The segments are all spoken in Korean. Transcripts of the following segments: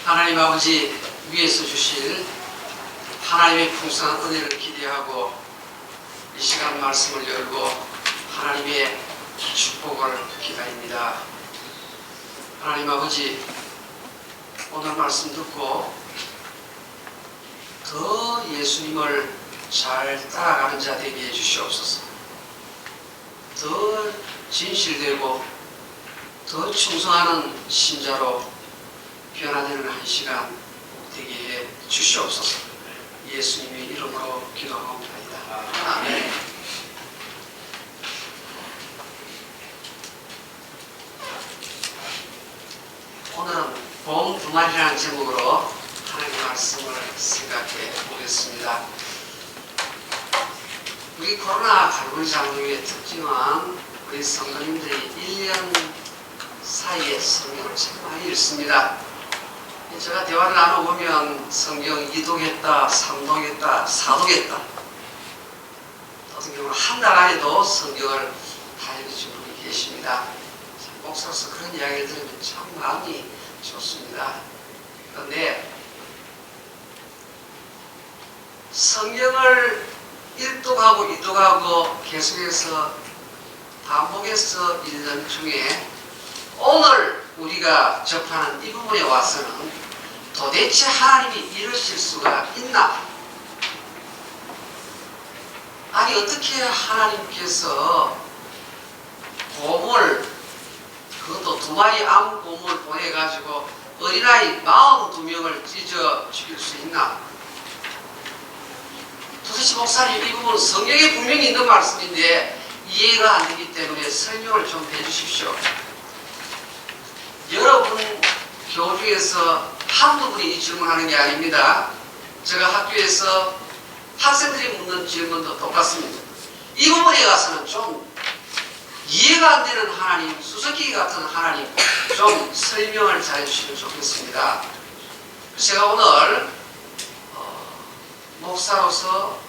하나님 아버지 위에서 주실 하나님의 풍성한 은혜를 기대하고 이 시간 말씀을 열고 하나님의 축복을 기다립니다. 하나님 아버지, 오늘 말씀 듣고 더 예수님을 잘 따라가는 자 되게 해주시옵소서. 더 진실되고 더 충성하는 신자로 변화되는 한 시간 되게 해 주시옵소서. 예수님의 이름으로 기도하옵나이다. 아멘. 오늘은 봄 두말이라는 제목으로 하나님의 말씀을 생각해 보겠습니다. 우리 코로나 갈고리 장로교의 특징은 우리 성도님들이 1년 사이에 성경을 참 많이 읽습니다. 제가 대화를 나눠보면 성경 2독했다, 3독했다, 4독했다. 어떤 경우는 한 달 안에도 성경을 다 읽으신 분이 계십니다. 목사로서 그런 이야기를 들으면 참 마음이 좋습니다. 그런데 성경을 1독하고 2독하고 계속해서 반복해서 읽는 중에 오늘 우리가 접하는 이 부분에 와서는 도대체 하나님이 이러실 수가 있나? 아니 어떻게 하나님께서 곰을, 그것도 2마리 암곰을 보내가지고 어린아이 42명을 찢어 죽일 수 있나? 도대체 목사님, 이 부분 성경에 분명히 있는 말씀인데 이해가 안 되기 때문에 설명을 좀 해주십시오. 여러분 교중에서 한두 분이 이 질문하는 게 아닙니다. 제가 학교에서 학생들이 묻는 질문도 똑같습니다. 이 부분에 가서는 좀 이해가 안 되는 하나님, 수수께끼 같은 하나님 좀 설명을 잘 해주시면 좋겠습니다. 제가 오늘 목사로서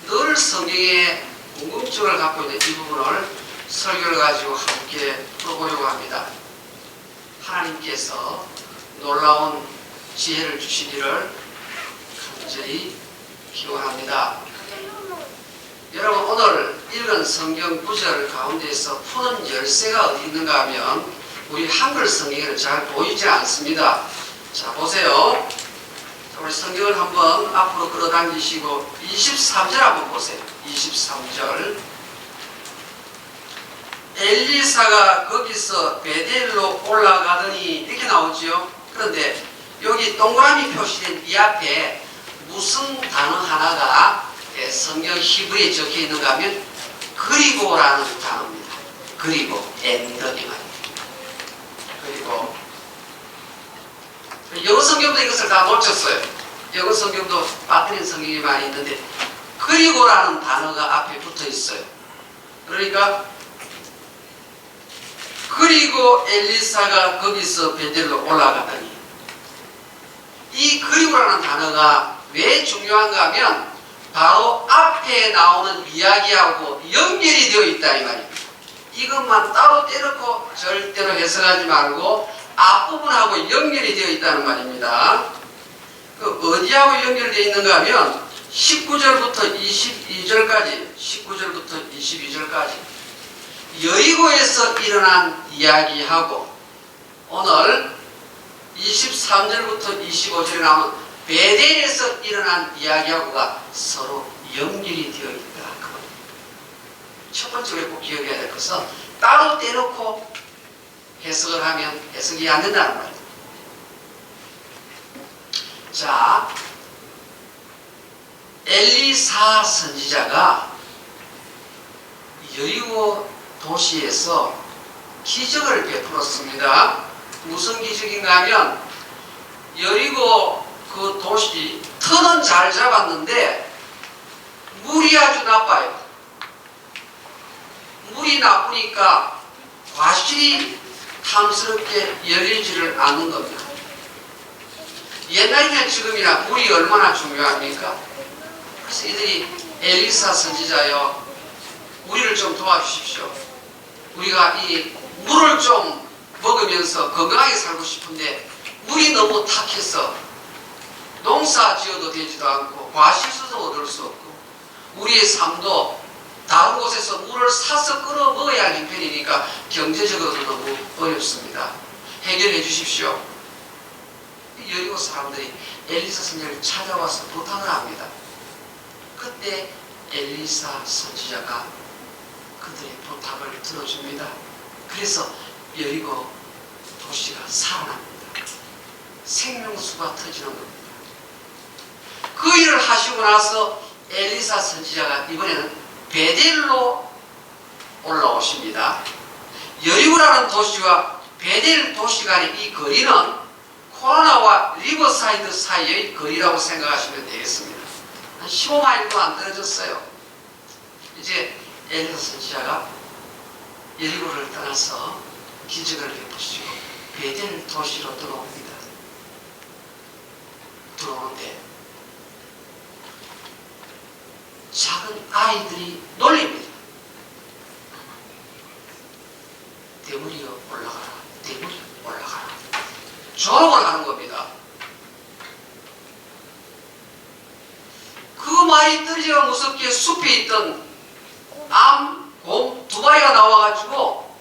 늘 성경에 궁금증을 갖고 있는 이 부분을 설교를 가지고 함께 풀어보려고 합니다. 하나님께서 놀라운 지혜를 주시기를 간절히 기원합니다. 여러분, 오늘 읽은 성경 구절 가운데서 푸는 열쇠가 어디 있는가 하면 우리 한글 성경에는 잘 보이지 않습니다. 자, 보세요. 우리 성경을 한번 앞으로 끌어당기시고 23절 한번 보세요. 23절. 엘리사가 거기서 베델로 올라가더니 이렇게 나오지요. 그런데 여기 동그라미 표시된 이 앞에 무슨 단어 하나가 성경 히브리에 적혀 있는가 하면 그리고라는 단어입니다. 그리고 엔더이 말입니다. 그리고 영어 성경도 이것을 다 놓쳤어요. 영어 성경도 빠뜨린 성경이 많이 있는데 그리고라는 단어가 앞에 붙어 있어요. 그러니까 그리고 엘리사가 거기서 베델로 올라가더니, 이 그리고라는 단어가 왜 중요한가 하면 바로 앞에 나오는 이야기하고 연결이 되어 있다 이 말입니다. 이것만 따로 떼놓고 절대로 해석하지 말고 앞부분하고 연결이 되어 있다는 말입니다. 어디하고 연결되어 있는가 하면 19절부터 22절까지, 19절부터 22절까지 여리고에서 일어난 이야기하고 오늘 23절부터 25절에 나오는 베델에서 일어난 이야기하고가 서로 연결이 되어 있다. 첫 번째로 꼭 기억해야 될 것은 따로 떼놓고 해석을 하면 해석이 안 된다는 말이에요. 자, 엘리사 선지자가 여리고 도시에서 기적을 베풀었습니다. 무슨 기적인가 하면 여리고 그 도시 터는 잘 잡았는데 물이 아주 나빠요. 물이 나쁘니까 과실이 탐스럽게 열리지를 않는 겁니다. 옛날이나 지금이나 물이 얼마나 중요합니까? 그래서 이들이 엘리사 선지자여, 우리를 좀 도와주십시오. 우리가 이 물을 좀 먹으면서 건강하게 살고 싶은데 물이 너무 탁해서 농사 지어도 되지도 않고 과실수도 얻을 수 없고 우리의 삶도 다른 곳에서 물을 사서 끌어 먹어야 하는 편이니까 경제적으로도 너무 어렵습니다. 해결해 주십시오. 여리고 사람들이 엘리사 선지자를 찾아와서 부탁을 합니다. 그때 엘리사 선지자가 그들의 부탁을 들어줍니다. 그래서 여리고 도시가 살아납니다. 생명수가 터지는 겁니다. 그 일을 하시고 나서 엘리사 선지자가 이번에는 베델로 올라오십니다. 여리고라는 도시와 베델 도시 간의 이 거리는 코로나와 리버사이드 사이의 거리라고 생각하시면 되겠습니다. 한 15마일도 안 떨어졌어요. 이제 엘리사 선지자가 여리고를 떠나서 기적을 베푸시고 베델 도시로 들어옵니다. 들어오는데 작은 아이들이 놀립니다. 대물이여 올라가라. 대물이 올라가라. 조롱을 하는 겁니다. 그 말이 떨리가 무섭게 숲에 있던 암, 곰 두 마리가 나와가지고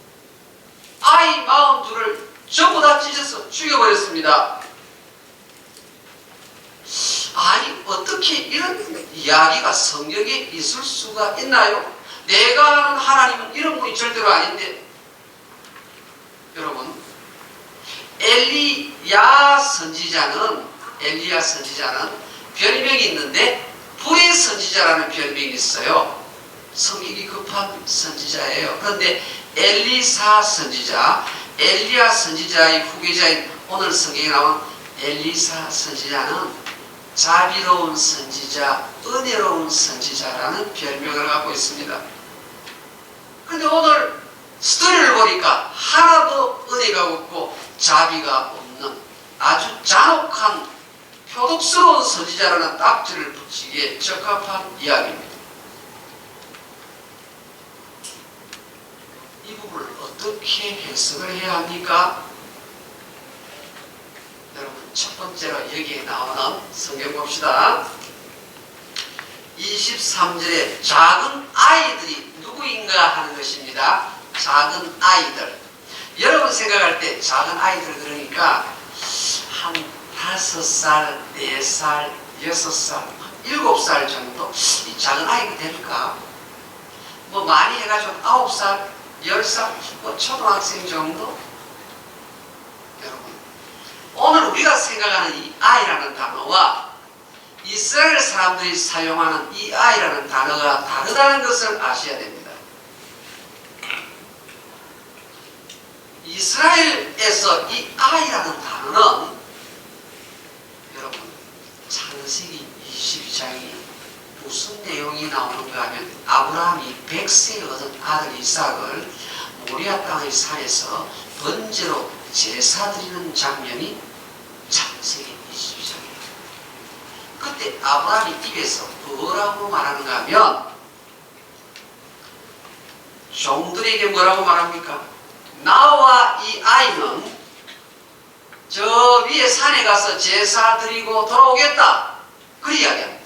아이 42를 전부 다 찢어서 죽여버렸습니다. 아니 어떻게 이런 이야기가 성경에 있을 수가 있나요? 내가 아는 하나님은 이런 분이 절대로 아닌데. 여러분, 엘리야 선지자는 별명이 있는데 불의 선지자라는 별명이 있어요. 성격이 급한 선지자예요. 그런데 엘리사 선지자, 엘리야 선지자의 후계자인 오늘 성경에 나온 엘리사 선지자는 자비로운 선지자, 은혜로운 선지자라는 별명을 갖고 있습니다. 그런데 오늘 스토리를 보니까 하나도 은혜가 없고 자비가 없는 아주 잔혹한 표독스러운 선지자라는 딱지를 붙이기에 적합한 이야기입니다. 이 부분을 어떻게 해석을 해야 합니까? 여러분, 첫 번째로 여기에 나오는 성경 봅시다. 23절에 작은 아이들이 누구인가 하는 것입니다. 작은 아이들. 여러분 생각할 때 작은 아이들 그러니까 한 5살, 4살, 6살, 7살 정도 이 작은 아이가 될까? 뭐 많이 해가지고 9살, 10살, 뭐 초등학생 정도? 여러분, 오늘 우리가 생각하는 이 아이라는 단어와 이스라엘 사람들이 사용하는 이 아이라는 단어가 다르다는 것을 아셔야 됩니다. 이스라엘에서 이 아이라는 단어는 여러분 창세기 22장이 무슨 내용이 나오는가 하면 아브라함이 100세에 얻은 아들 이삭을 모리아 땅의 산에서 번제로 제사 드리는 장면이 창세기 22장이에요. 그때 아브라함이 입에서 뭐라고 말하는가 하면 종들에게 뭐라고 말합니까? 나와 이 아이는 저 위에 산에 가서 제사 드리고 돌아오겠다. 그 이야기합니다.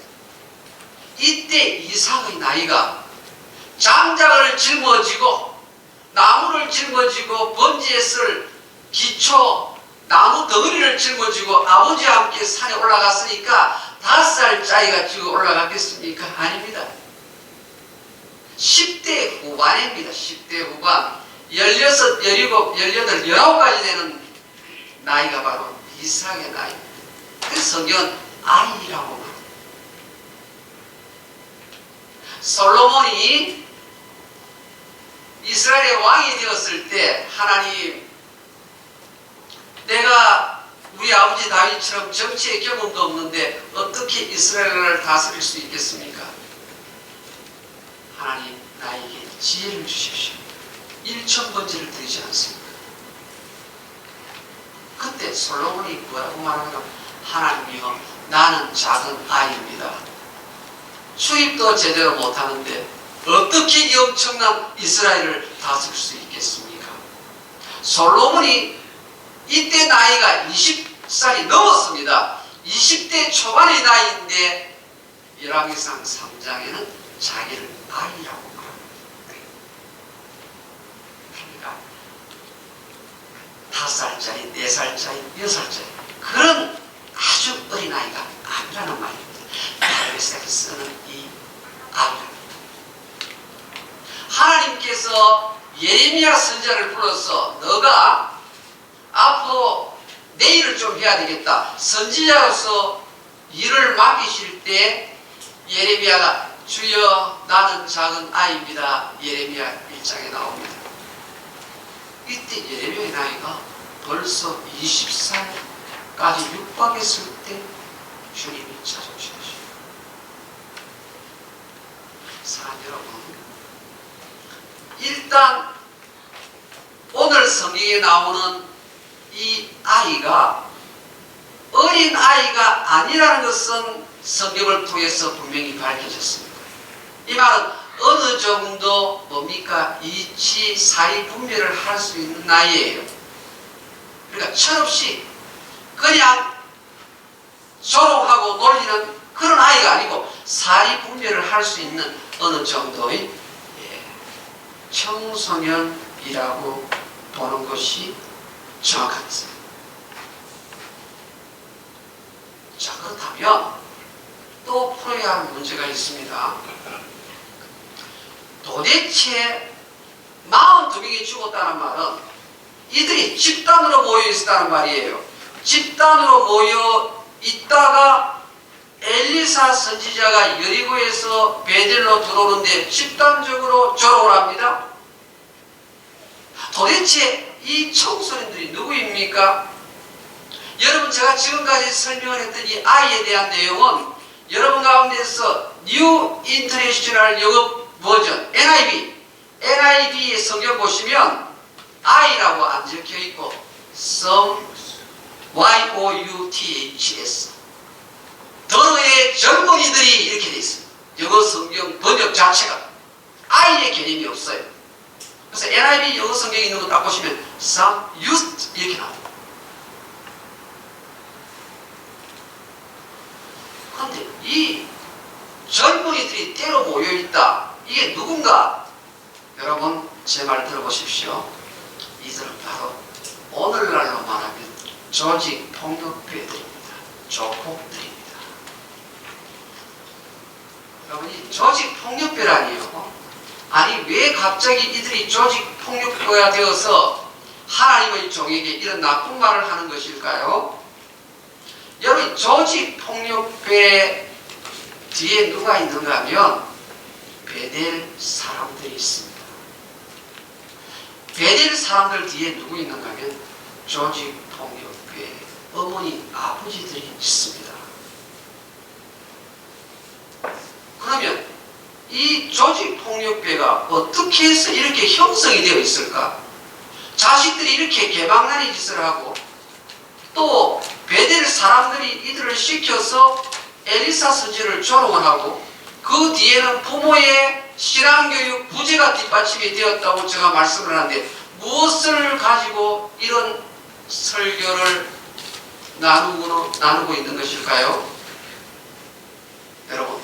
이때 이삭의 나이가 장작을 짊어지고 나무를 짊어지고 번제에 쓸 기초 나무 덩어리를 짊어지고 아버지와 함께 산에 올라갔으니까 5살짜리가 지금 올라갔겠습니까? 아닙니다. 10대 후반입니다. 10대 후반. 16, 17, 18, 19까지 되는 나이가 바로 이삭의 나이. 그래서 성경은 아이라고 말합니다. 솔로몬이 이스라엘의 왕이 되었을 때 하나님, 내가 우리 아버지 다윗처럼 정치의 경험도 없는데 어떻게 이스라엘을 다스릴 수 있겠습니까? 하나님, 나에게 지혜를 주십시오. 1,000번째를 드리지 않습니까? 그때 솔로몬이 뭐라고 말하는가? 하나님이여, 나는 작은 아이입니다. 출입도 제대로 못하는데 어떻게 이 엄청난 이스라엘을 다스릴 수 있겠습니까? 솔로몬이 이때 나이가 20 20살이 넘었습니다. 20대 초반의 나이인데 열왕기상 3장에는 자기를 아이라고 말합니다. 그러니까 5살짜리, 4살짜리, 6살짜리 그런 아주 어린아이가 아니라는 말입니다. 다윗에게 쓰는 이 아이랍니다. 하나님께서 예레미야 선지자를 불러서 너가 앞으로 내 일을 좀 해야 되겠다. 선지자로서 일을 맡기실 때 예레미야가 주여 나는 작은 아이입니다. 예레미야 1장에 나옵니다. 이때 예레미야의 나이가 벌써 20살까지 육박했을 때 주님이 찾아오신 것입니다. 사랑하는 여러분, 일단 오늘 성경에 나오는 이 아이가 어린 아이가 아니라는 것은 성경을 통해서 분명히 밝혀졌습니다. 이 말은 어느 정도 뭡니까? 이치 사이 분별을 할 수 있는 나이예요. 그러니까 철없이 그냥 조롱하고 놀리는 그런 아이가 아니고 사이 분별을 할 수 있는 어느 정도의 청소년이라고 보는 것이 정확하겠습니다. 자, 그렇다면 또 풀어야 할 문제가 있습니다. 도대체 42명이 죽었다는 말은 이들이 집단으로 모여 있었다는 말이에요. 집단으로 모여 있다가 엘리사 선지자가 여리고에서 베델로 들어오는데 집단적으로 조롱을 합니다. 도대체 이 청소년들이 누구입니까? 여러분, 제가 지금까지 설명을 했던 이 아이에 대한 내용은 여러분 가운데서 뉴 인터내셔널 영어 버전 NIV의 성경 보시면 I라고 안 적혀 있고 some youths 더러의 젊은이들이 이렇게 되어 있습니다. 영어 성경 번역 자체가 I의 개념이 없어요. 그래서 NIV 영어 성경에 있는 거 딱 보시면 some youth 이렇게 나옵니다. 그런데 이 젊은이들이 때로 모여있다. 이게 누군가? 여러분 제 말 들어보십시오. 이들은 바로 오늘날로 말하면 조직 폭력배들입니다. 조폭들입니다. 여러분, 이 조직 폭력배라니요. 아니 왜 갑자기 이들이 조직 폭력배가 되어서 하나님의 종에게 이런 나쁜 말을 하는 것일까요? 여러분, 조직 폭력배 뒤에 누가 있는가 하면 베델 사람들이 있습니다. 베델 사람들 뒤에 누구 있는가 하면 조직 폭력배 어머니, 아버지들이 있습니다. 그러면 이 조직 폭력배가 어떻게 해서 이렇게 형성이 되어 있을까? 자식들이 이렇게 개방난이 짓을 하고 또 베델 사람들이 이들을 시켜서 엘리사 선지를 조롱을 하고 그 뒤에는 부모의 신앙교육 부재가 뒷받침이 되었다고 제가 말씀을 하는데 무엇을 가지고 이런 설교를 나누고 있는 것일까요? 여러분,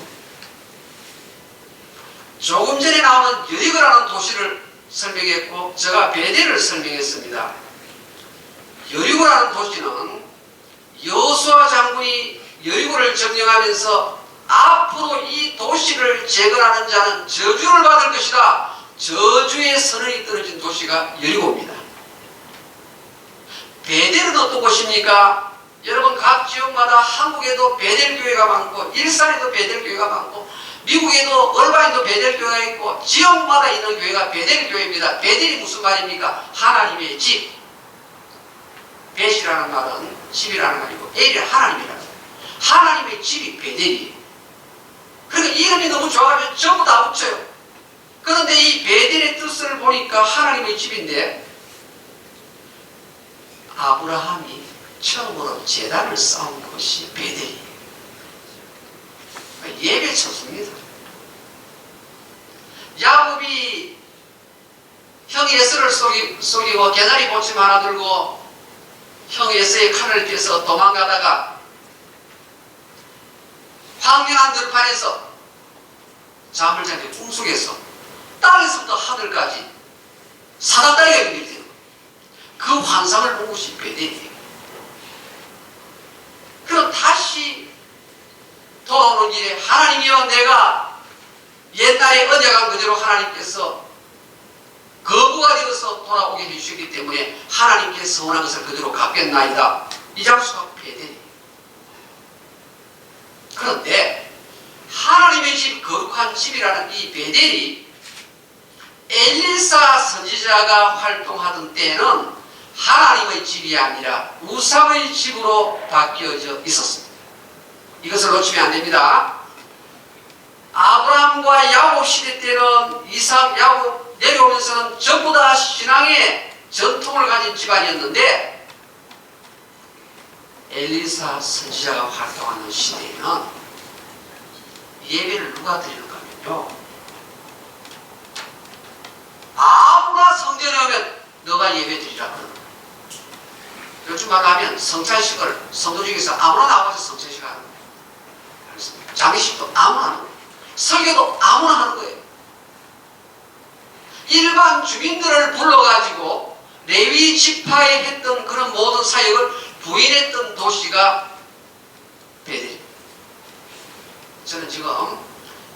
조금 전에 나오는 여리고라는 도시를 설명했고 제가 베델을 설명했습니다. 여리고라는 도시는 여호수아 장군이 여리고를 점령하면서 앞으로 이 도시를 재건하는 자는 저주를 받을 것이다. 저주의 선언이 떨어진 도시가 여리고입니다. 베델은 어떤 곳입니까? 여러분, 각 지역마다 한국에도 베델교회가 많고 일산에도 베델교회가 많고 미국에도 얼바인도 베델교회가 있고 지역마다 있는 교회가 베델교회입니다. 베델이 무슨 말입니까? 하나님의 집. 벳이라는 말은 집이라는 말이고 엘이 하나님이라는 말. 하나님의 집이 베델이에요. 그러니까 이름이 너무 좋아가지고 전부 다 붙여요. 그런데 이 베델의 뜻을 보니까 하나님의 집인데 아브라함이 처음으로 제단을 쌓은 것이 베델이에요. 예배 처소입니다. 야곱이 형 에서를 속이고 개나리 보침 하나 들고 형 에서의 칼을 껴서 도망가다가 황량한 들판에서 잠을 자는 꿈속에서 땅에서부터 하늘까지 사단다리가 연결되는 그 환상을 본 것이 베델이에요. 그럼 다시 돌아오는 길에 하나님이여, 내가 옛날에 언약한 그대로 하나님께서 거부가 되어서 돌아오게 해주셨기 때문에 하나님께 서원한 것을 그대로 갚겠나이다. 이 장소가 베델이에요. 그런데 하나님의 집, 거룩한 집이라는 이 베델이 엘리사 선지자가 활동하던 때는 하나님의 집이 아니라 우상의 집으로 바뀌어져 있었습니다. 이것을 놓치면 안 됩니다. 아브라함과 야곱 시대 때는 이삭, 야곱 내려오면서는 전부 다 신앙의 전통을 가진 집안이었는데, 엘리사 선지자가 활동하는 시대에는 예배를 누가 드리는가 하면요, 아무나 성전에 오면 너가 예배 드리라 그러는 거예요. 요즘 말로 하면 성찬식을 성도 중에서 아무나 나와서 성찬식 하는 거예요. 장례식도 아무나 하는 거예요. 설교도 아무나 하는 거예요. 일반 주민들을 불러가지고 레위 지파에 했던 그런 모든 사역을 부인했던 도시가 베델입니다. 저는 지금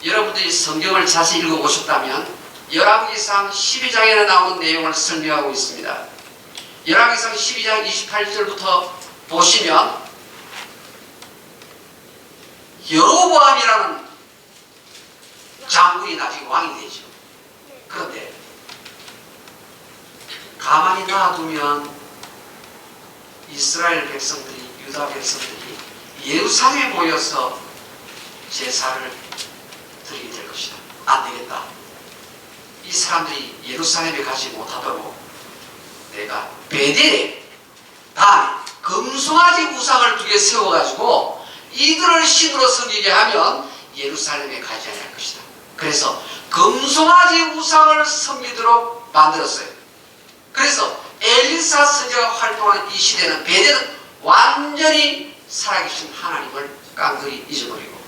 여러분들이 성경을 자세히 읽어보셨다면 열왕기상 12장에나 나오는 내용을 설명하고 있습니다. 열왕기상 12장 28절부터 보시면 여로보암이라는 장군이 나중에 왕이 되죠. 그런데 가만히 놔두면 이스라엘 백성들이, 유다 백성들이 예루살렘에 모여서 제사를 드리게 될 것이다. 안 되겠다. 이 사람들이 예루살렘에 가지 못하도록 내가 베델에 다음에 금송아지 우상을 2개 세워가지고 이들을 신으로 섬기게 하면 예루살렘에 가지 않을 것이다. 그래서 금송아지 우상을 섬기도록 만들었어요. 그래서 엘리사 선지자가 활동하는 이 시대는 베델은 완전히 살아계신 하나님을 깡그리 잊어버리고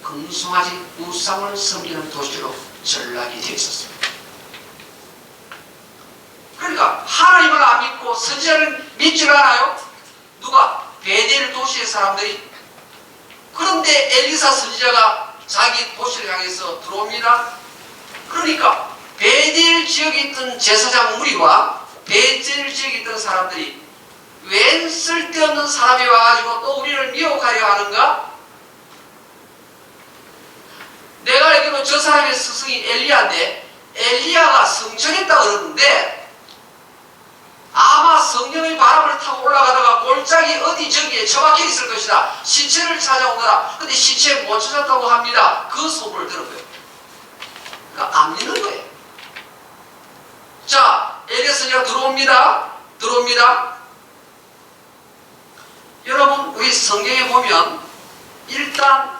금송아지 우상을 섬기는 도시로 전락이 되어 있었습니다. 그러니까 하나님을 안 믿고 선지자를 믿지를 않아요. 누가? 베델 도시의 사람들이. 그런데 엘리사 선지자가 자기 도시를 향해서 들어옵니다. 그러니까 베델 지역에 있던 제사장 무리와 베델 지역에 있던 사람들이 웬 쓸데없는 사람이 와가지고 또 우리를 미혹하려 하는가? 내가 알기로 저 사람의 스승이 엘리야인데 엘리야가 성천했다 그러는데 아마 성령의 바람을 타고 올라가다가 골짜기 어디 저기에 처박혀 있을 것이다. 시체를 찾아오더라. 근데 시체 못 찾았다고 합니다. 그 소문을 들은 거예요. 그러니까 안 믿는 거예요. 자, 엘리야 선지자가 들어옵니다. 여러분, 우리 성경에 보면 일단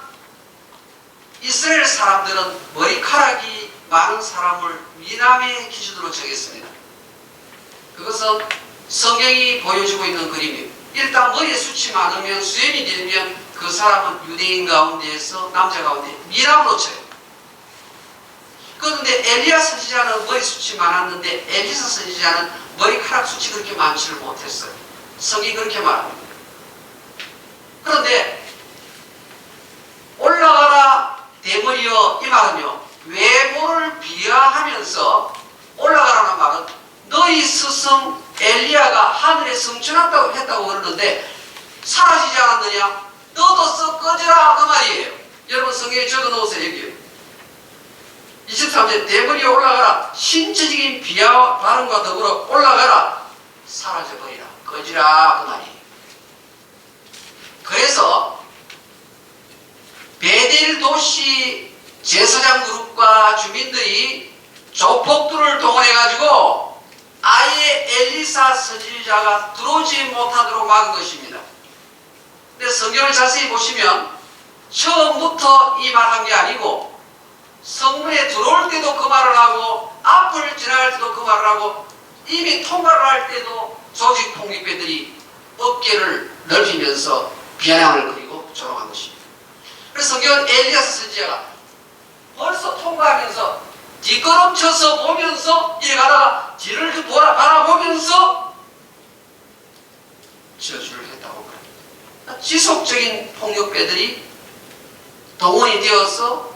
이스라엘 사람들은 머리카락이 많은 사람을 미남의 기준으로 정했습니다. 그것은 성경이 보여주고 있는 그림이에요. 일단 머리에 숱이 많으면, 수염이 길면 그 사람은 유대인 가운데에서, 남자 가운데 미남으로 쳐요. 그런데 엘리야 선지자는 머리숱이 많았는데 엘리사 선지자는 머리카락 숱이 그렇게 많지를 못했어요. 성경이 그렇게 말합니다. 그런데 올라가라 대머리여, 이 말은요, 외모를 비하하면서 올라가라는 말은 너희 스승 엘리야가 하늘에 성천했다고 했다고 그러는데 사라지지 않았느냐? 너도 썩 꺼져라, 그 말이에요. 여러분 성경에 적어놓으세요. 여기요. 23절 대머리에 올라가라. 신체적인 비하와 발음과 더불어 올라가라. 사라져버리라. 꺼지라, 그 말이에요. 그래서 베델 도시 제사장 그룹과 주민들이 조폭들을 동원해가지고 아예 엘리사 선지자가 들어오지 못하도록 막은 것입니다. 근데 성경을 자세히 보시면 처음부터 이 말한 게 아니고 성문에 들어올 때도 그 말을 하고 앞을 지나갈 때도 그 말을 하고 이미 통과를 할 때도 조직 폭력배들이 어깨를 넓히면서 비아냥을 그리고 조롱한 것입니다. 그래서 성경은 엘리야스 선지자가 벌써 통과하면서 뒷걸음쳐서 보면서 이래 가다가 뒤를 바라보면서 저주를 했다고 합니다. 지속적인 폭력배들이 동원이 되어서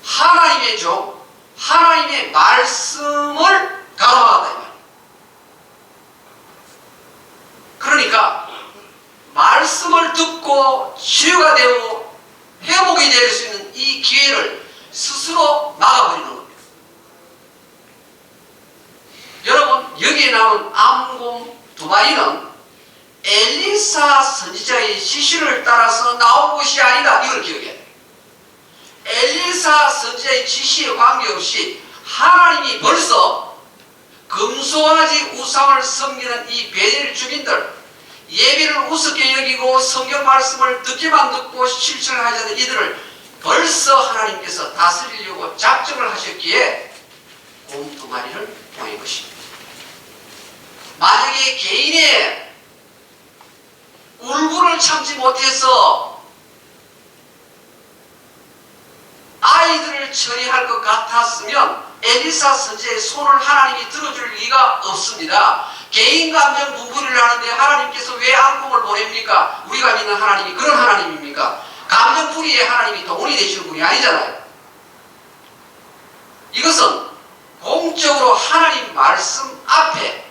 하나님의 종, 하나님의 말씀을 가로막았다 이 말이에요. 그러니까 말씀을 듣고 치유가 되고 회복이 될 수 있는 이 기회를 스스로 막아버리는 겁니다. 여러분, 여기에 나오는 암곰 두 마리는 엘리사 선지자의 지시를 따라서 나온 것이 아니다. 이걸 기억해야 돼요. 엘리사 선지자의 지시에 관계없이 하나님이 벌써 금송아지 우상을 섬기는 이 베델 주민들, 예배를 우습게 여기고 성경 말씀을 듣기만 듣고 실천을 하지 않는 이들을 벌써 하나님께서 다스리려고 작정을 하셨기에 곰 두 마리를 보낸 것입니다. 만약에 개인의 울분을 참지 못해서 아이들을 처리할 것 같았으면 엘리사 선지자의 손을 하나님이 들어줄 리가 없습니다. 개인 감정 분풀이를 하는데 하나님께서 왜 앙금을 보냅니까? 우리가 믿는 하나님이 그런 하나님입니까? 감정 풀이에 하나님이 동원이 되시는 분이 아니잖아요. 이것은 공적으로 하나님 말씀 앞에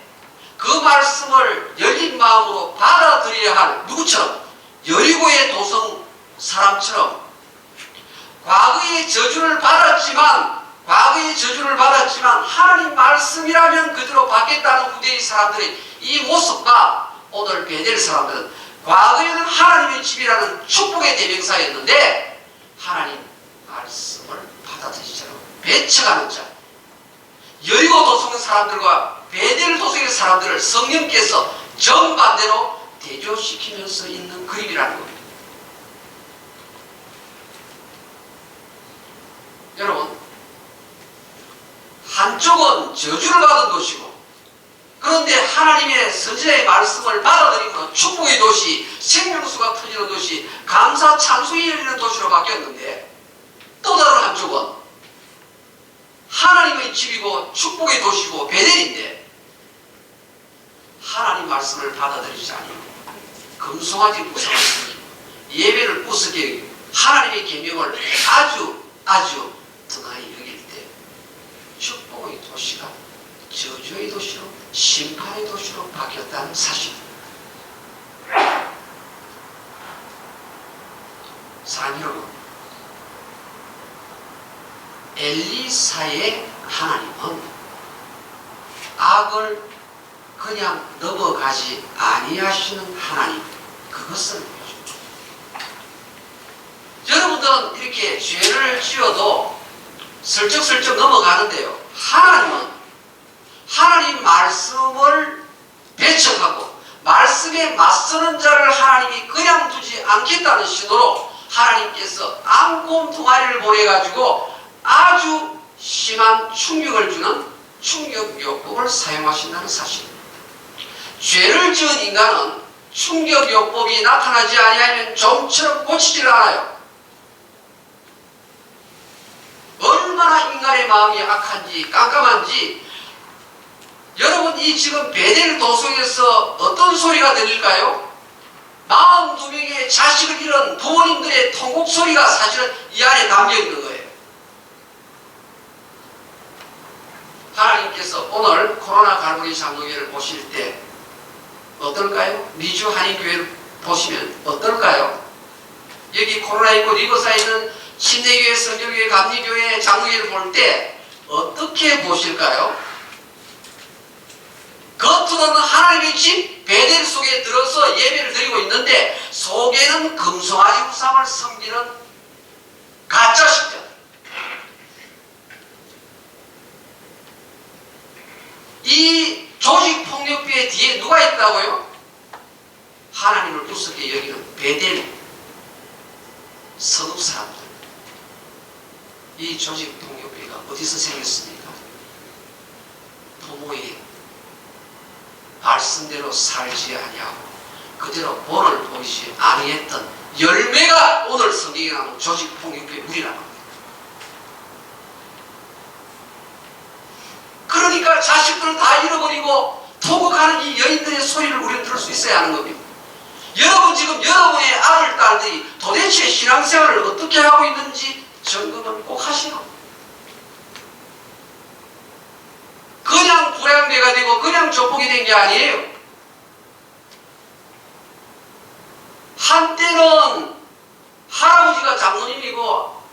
그 말씀을 열린 마음으로 받아들여야 할 누구처럼? 여리고의 도성 사람처럼 과거의 저주를 받았지만 하나님 말씀이라면 그대로 받겠다는 후대의 사람들의 이 모습과 오늘 베델 사람들은 과거에는 하나님의 집이라는 축복의 대명사였는데 하나님 말씀을 받아들이지 않고 배척하는 자, 여리고 도성 사람들과 베델 도성의 사람들을 성령께서 정반대로 대조시키면서 있는 그림이라는 겁니다. 여러분, 한쪽은 저주를 받은 도시고 그런데 하나님의 선지자의 말씀을 받아들이고 축복의 도시, 생명수가 터지는 도시, 감사 찬송이 열리는 도시로 바뀌었는데 또 다른 한쪽은 하나님의 집이고 축복의 도시고 베델인데 하나님 말씀을 받아들이지 않고 금송아지 우상을 섬기고 예배를 우습게 여기고 하나님의 계명을 아주 등하게 여길 때 축복의 도시가 저주의 도시로 심판의 도시로 바뀌었다는 사실입니다. 사랑하는 여러분, 엘리사의 하나님은 악을 그냥 넘어가지 아니하시는 하나님, 그것을 보여줍니다. 여러분들은 이렇게 죄를 지어도 슬쩍슬쩍 넘어가는데요, 하나님은 하나님 말씀을 배척하고 말씀에 맞서는 자를 하나님이 그냥 두지 않겠다는 신호로 하나님께서 앙곰 두 마리를 보내가지고 아주 심한 충격을 주는 충격요법을 사용하신다는 사실입니다. 죄를 지은 인간은 충격요법이 나타나지 아니하면 좀처럼 고치지를 않아요. 얼마나 인간의 마음이 악한지 깜깜한지, 여러분, 이 지금 베델 도성에서 어떤 소리가 들릴까요? 42명의 자식을 잃은 부모님들의 통곡 소리가 사실은 이 안에 담겨 있는 거예요. 하나님께서 오늘 코로나 갈보리 장로교회를 보실 때 어떨까요? 미주 한인교회를 보시면 어떨까요? 여기 코로나19 리버사에 있는 침례교회, 성결교회, 감리교회, 장로교회를 볼 때 어떻게 보실까요? 겉으로는 하나님의 집 베델 속에 들어서 예배를 드리고 있는데 속에는 금송아지 우상을 섬기는 가짜 신자. 이 조직폭력배의 뒤에 누가 있다고요? 하나님을 우습게 여기는 베델 서독 사람들. 이 조직폭력배가 어디서 생겼습니까? 부모의 말씀대로 살지 아니하고 그대로 본을 보이지 아니했던 열매가 오늘 성경에 나오는 조직폭력의 무리라는 겁니다. 그러니까 자식들을 다 잃어버리고 토곡하는 이 여인들의 소리를 우리는 들을 수 있어야 하는 겁니다. 여러분 지금 여러분의 아들, 딸들이 도대체 신앙생활을 어떻게 하고 있는지 점검은 꼭 하시라. 그냥 불량배가 되고 그냥 조폭이 된 게 아니에요. 한때는 할아버지가 장로님이고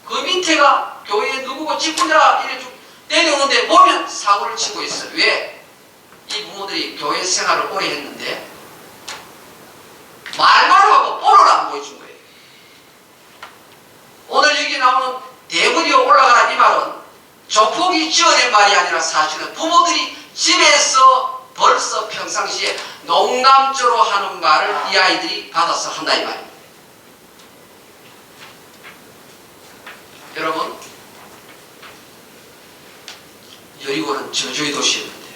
그 밑에가 교회에 누구고 직분자 이래 쭉 내려오는데 보면 사고를 치고 있어요. 왜? 이 부모들이 교회 생활을 오래 했는데 말만 하고 볼을 안 보여준 거예요. 오늘 여기 나오는 대문이 올라가라 이 말은 조폭이 지어낸 말이 아니라 사실은 부모들이 집에서 벌써 평상시에 농담조로 하는 말을 이 아이들이 받아서 한다 이 말입니다. 여러분, 여리고는 저주의 도시였는데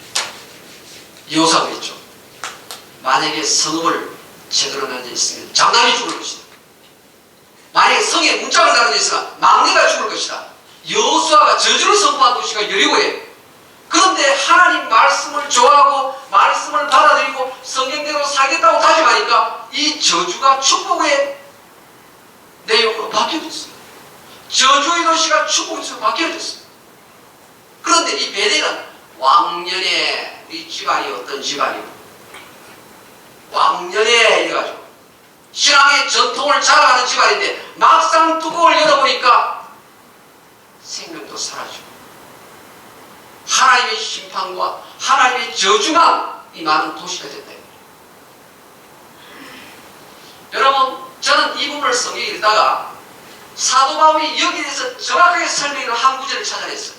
여호사가 있죠. 만약에 성읍을 제대로 나눠져 있으면 장남이 죽을 것이다. 만약에 성에 문짝을 나눠져 있으면 막내가 죽을 것이다. 여호수아가 저주를 선포한 도시가 여리고예요. 그런데 하나님 말씀을 좋아하고 말씀을 받아들이고 성경대로 살겠다고 다짐하니까 이 저주가 축복의 내용으로 바뀌어졌어요. 저주의 도시가 축복의 도시로 바뀌어졌어요. 그런데 이 베델은 왕년에 우리 집안이 어떤 집안이고 왕년에 이래가지고 신앙의 전통을 자랑하는 집안인데 막상 뚜껑을 열어보니까 생명도 사라지고 하나님의 심판과 하나님의 저주만 이 많은 도시가 됐다. 여러분, 저는 이 부분을 성경에 읽다가 사도 바울이 여기에 대해서 정확하게 설명하는 한 구절을 찾아냈어요.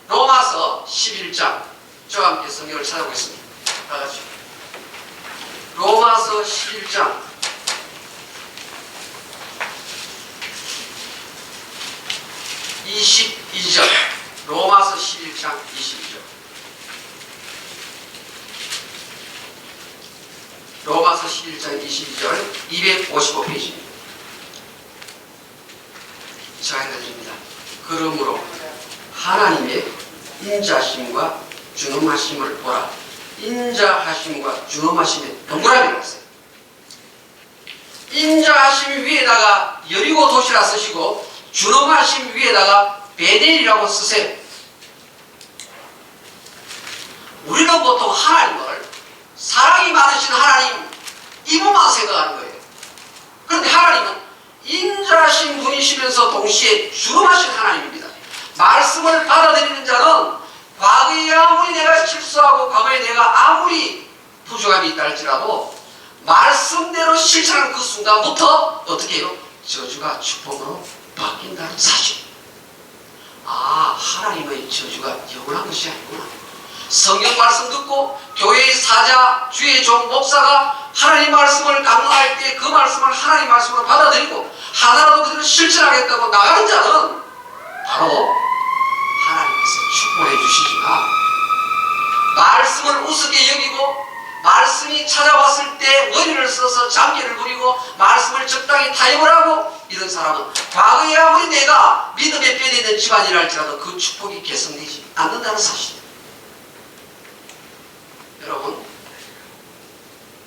로마서 11장. 저와 함께 성경을 찾아보겠습니다. 다 같이. 로마서 11장. 22절. 로마서 11장 22절. 로마서 11장 22절 255페이지입니다. 제가 읽어드립니다. 그러므로 하나님의 인자하심과 준엄하심을 보라. 인자하심과 준엄하심의 동그라미를 했어요. 인자하심 위에다가 여리고 도시라 쓰시고 준엄하심 위에다가 베델이라고 쓰세요. 우리는 보통 하나님을 사랑이 많으신 하나님 이분만 생각하는 거예요. 그런데 하나님은 인자하신 분이시면서 동시에 준엄하신 하나님입니다. 말씀을 받아들이는 자는 과거에 아무리 내가 실수하고 과거에 내가 아무리 부족함이 있다 할지라도 말씀대로 실천하는 그 순간부터 어떻게 해요? 저주가 축복으로 바뀐다는 사실. 아, 하나님의 저주가 영원한 것이 아니구나. 성경 말씀 듣고 교회의 사자, 주의 종, 목사가 하나님 말씀을 강론할 때 그 말씀을 하나님 말씀으로 받아들이고 하나라도 그대로 실천하겠다고 나가는 자는 바로 하나님께서 축복해 주시지만 말씀을 우습게 여기고 말씀이 찾아왔을 때 머리를 써서 장기를 부리고 말씀을 적당히 타협을 하고 이런 사람은 과거에 아무리 내가 믿음의 뼈에 있는 집안이라 할지라도 그 축복이 개성되지 않는다는 사실입니다. 여러분,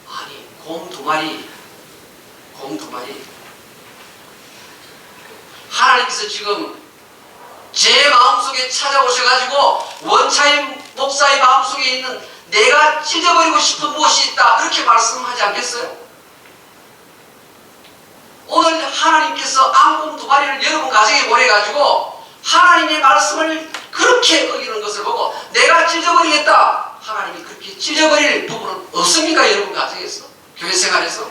아니 곰 두 마리 하나님께서 지금 제 마음속에 찾아오셔가지고 원차인 목사의 마음속에 있는 내가 찢어버리고 싶은 무엇이 있다 그렇게 말씀하지 않겠어요? 오늘 하나님께서 앙곰 두 마리를 여러분 가정에 보내가지고 하나님의 말씀을 그렇게 어기는 것을 보고 내가 찢어버리겠다. 하나님이 그렇게 찢어버릴 부분은 없습니까? 여러분 가정에서? 교회 생활에서?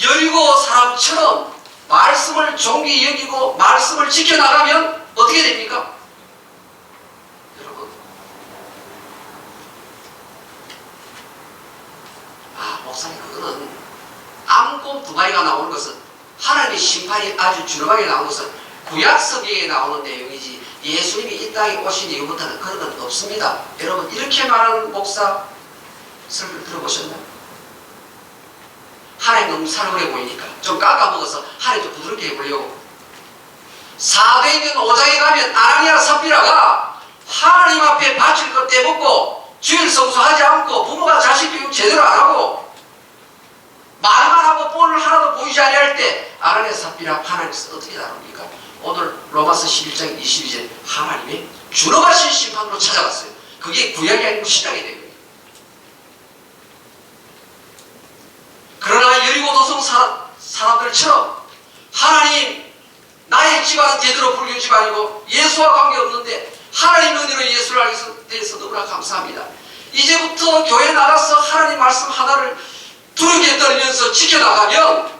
여리고 사람처럼 말씀을 존귀히 여기고 말씀을 지켜나가면 어떻게 됩니까? 여러분, 목사님 그거는 앙곰 두 마리가 나오는 것은 하나님의 심판이 아주 준엄하게 나오는 것은 구약 성경에 나오는 내용이지 예수님이 이 땅에 오신 이후부터는 그런 건 없습니다. 여러분 이렇게 말하는 목사 설교를 들어보셨나요? 하나님 너무 살벌해 보이니까 좀 깎아먹어서 하나님 좀 부드럽게 해보려고. 사도행전 5장에 가면 아나니아 삽비라가 하나님 앞에 바칠 것 떼먹고 주일 성수하지 않고 부모가 자식 교육 제대로 안 하고 말만 하고 본을 하나도 보이지 아니할 때 아나니아 삽비라 하나님께서 어떻게 다룹니까? 오늘 로마서 11장 22절 하나님의 준엄하신 심판으로 찾아갔어요. 그게 구약이 아니고 신약이 되는 거예요. 그러나 여리고 도성 사람들처럼 하나님 나의 집안은 제대로 불교 집안이고 예수와 관계없는데 하나님 은혜로 예수를 알게 돼서 너무나 감사합니다. 이제부터 교회 나가서 하나님 말씀 하나를 두렵게 떨면서 지켜나가면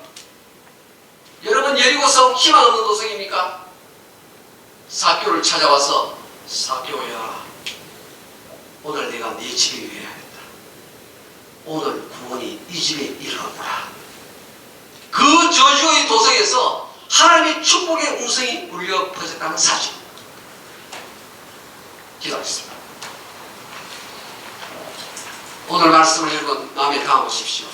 여러분 여리고성 희망 없는 도성입니까? 사교를 찾아와서 사교야 오늘 내가 네 집에 위해야겠다. 오늘 구원이 이 집에 이르노라. 그 저주의 도성에서 하나님의 축복의 음성이 울려 퍼졌다는 사실. 기도하겠습니다. 오늘 말씀을 여러분 마음에 담아보십시오.